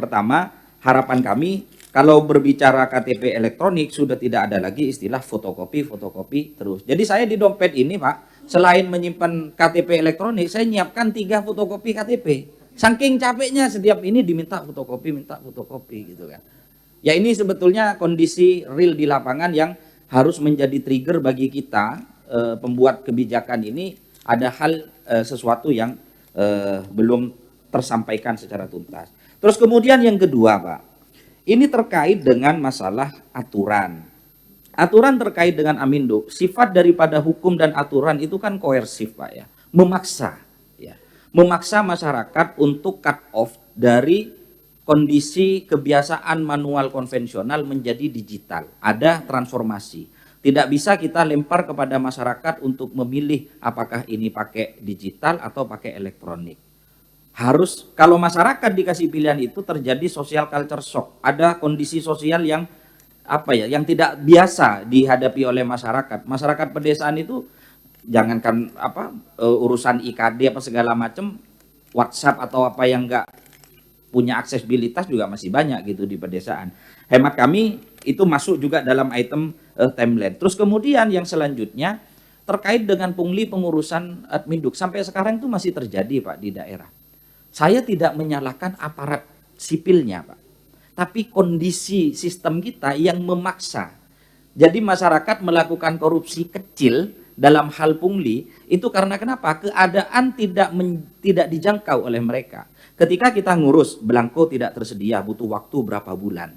pertama, harapan kami kalau berbicara KTP elektronik sudah tidak ada lagi istilah fotokopi terus. Jadi saya di dompet ini Pak, selain menyimpan KTP elektronik, saya nyiapkan 3 fotokopi KTP. Saking capeknya setiap ini diminta fotokopi gitu kan. Ya ini sebetulnya kondisi real di lapangan yang harus menjadi trigger bagi kita pembuat kebijakan ini. Ada hal sesuatu yang belum tersampaikan secara tuntas. Terus kemudian yang kedua Pak, ini terkait dengan masalah aturan. Aturan terkait dengan Amindo, sifat daripada hukum dan aturan itu kan koersif Pak ya, memaksa ya. Memaksa masyarakat untuk cut off dari kondisi kebiasaan manual konvensional menjadi digital. Ada transformasi. Tidak bisa kita lempar kepada masyarakat untuk memilih apakah ini pakai digital atau pakai elektronik. Harus, kalau masyarakat dikasih pilihan itu terjadi social culture shock. Ada kondisi sosial yang yang tidak biasa dihadapi oleh masyarakat. Masyarakat pedesaan itu jangankan urusan IKD apa segala macam, WhatsApp atau apa yang enggak punya aksesibilitas juga masih banyak gitu di pedesaan. Hemat kami itu masuk juga dalam item timeline. Terus kemudian yang selanjutnya terkait dengan pungli pengurusan adminduk, sampai sekarang itu masih terjadi Pak di daerah. Saya tidak menyalahkan aparat sipilnya Pak, tapi kondisi sistem kita yang memaksa. Jadi masyarakat melakukan korupsi kecil dalam hal pungli itu karena kenapa? Keadaan tidak dijangkau oleh mereka. Ketika kita ngurus belangko tidak tersedia, butuh waktu berapa bulan.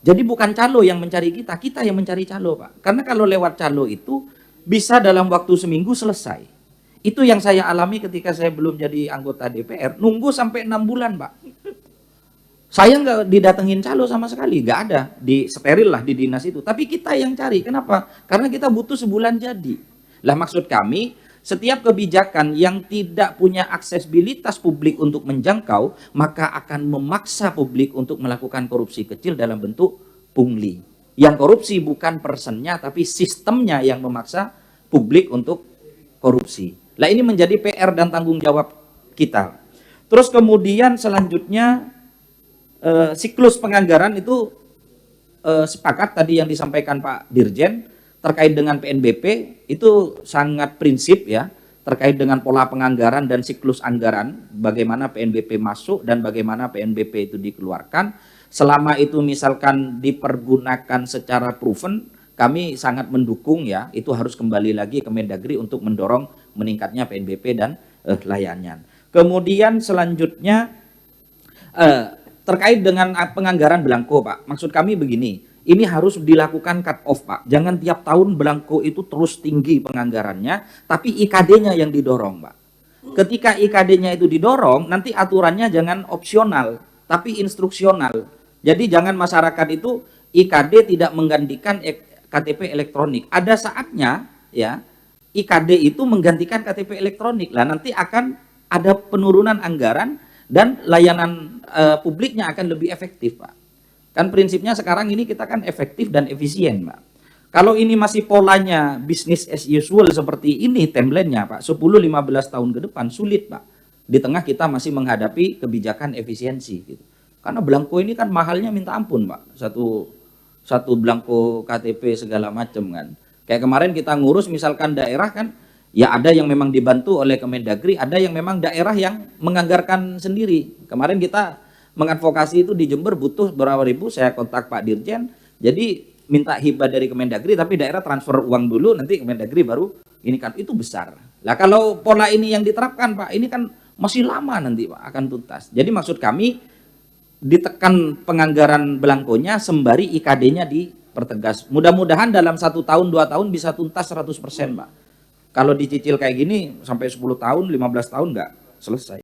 Jadi bukan calo yang mencari kita, kita yang mencari calo Pak. Karena kalau lewat calo itu bisa dalam waktu seminggu selesai. Itu yang saya alami ketika saya belum jadi anggota DPR, nunggu sampai 6 bulan Pak. Saya nggak didatengin calo sama sekali, nggak ada, di steril lah di dinas itu. Tapi kita yang cari, kenapa? Karena kita butuh sebulan jadi. Lah maksud kami, setiap kebijakan yang tidak punya aksesibilitas publik untuk menjangkau, maka akan memaksa publik untuk melakukan korupsi kecil dalam bentuk pungli. Yang korupsi bukan personnya, tapi sistemnya yang memaksa publik untuk korupsi. Lah ini menjadi PR dan tanggung jawab kita. Terus kemudian selanjutnya siklus penganggaran itu sepakat tadi yang disampaikan Pak Dirjen terkait dengan PNBP itu sangat prinsip ya, terkait dengan pola penganggaran dan siklus anggaran, bagaimana PNBP masuk dan bagaimana PNBP itu dikeluarkan. Selama itu misalkan dipergunakan secara proven, kami sangat mendukung ya, itu harus kembali lagi ke Mendagri untuk mendorong meningkatnya PNBP dan layanan. Kemudian selanjutnya terkait dengan penganggaran belangko Pak, maksud kami begini, ini harus dilakukan cut off Pak. Jangan tiap tahun belangko itu terus tinggi penganggarannya, tapi IKD-nya yang didorong Pak. Ketika IKD-nya itu didorong, nanti aturannya jangan opsional, tapi instruksional. Jadi jangan masyarakat itu IKD tidak menggantikan KTP elektronik. Ada saatnya ya IKD itu menggantikan KTP elektronik. Lah nanti akan ada penurunan anggaran dan layanan publiknya akan lebih efektif Pak. Kan prinsipnya sekarang ini kita kan efektif dan efisien Pak. Kalau ini masih polanya bisnis as usual seperti ini timelinenya Pak, 10-15 tahun ke depan sulit Pak. Di tengah kita masih menghadapi kebijakan efisiensi gitu. Karena belangko ini kan mahalnya minta ampun Pak. Satu belangko KTP segala macam kan. Kayak kemarin kita ngurus misalkan daerah kan, ya ada yang memang dibantu oleh Kemendagri, ada yang memang daerah yang menganggarkan sendiri. Kemarin kita mengadvokasi itu di Jember butuh berapa ribu, saya kontak Pak Dirjen, jadi minta hibah dari Kemendagri, tapi daerah transfer uang dulu, nanti Kemendagri baru ini kan, itu besar. Lah kalau pola ini yang diterapkan Pak, ini kan masih lama nanti Pak akan tuntas. Jadi maksud kami, ditekan penganggaran belangkonya sembari IKD-nya dipertegas. Mudah-mudahan dalam 1 tahun 2 tahun bisa tuntas 100% Pak. Kalau dicicil kayak gini sampai 10 tahun 15 tahun nggak selesai.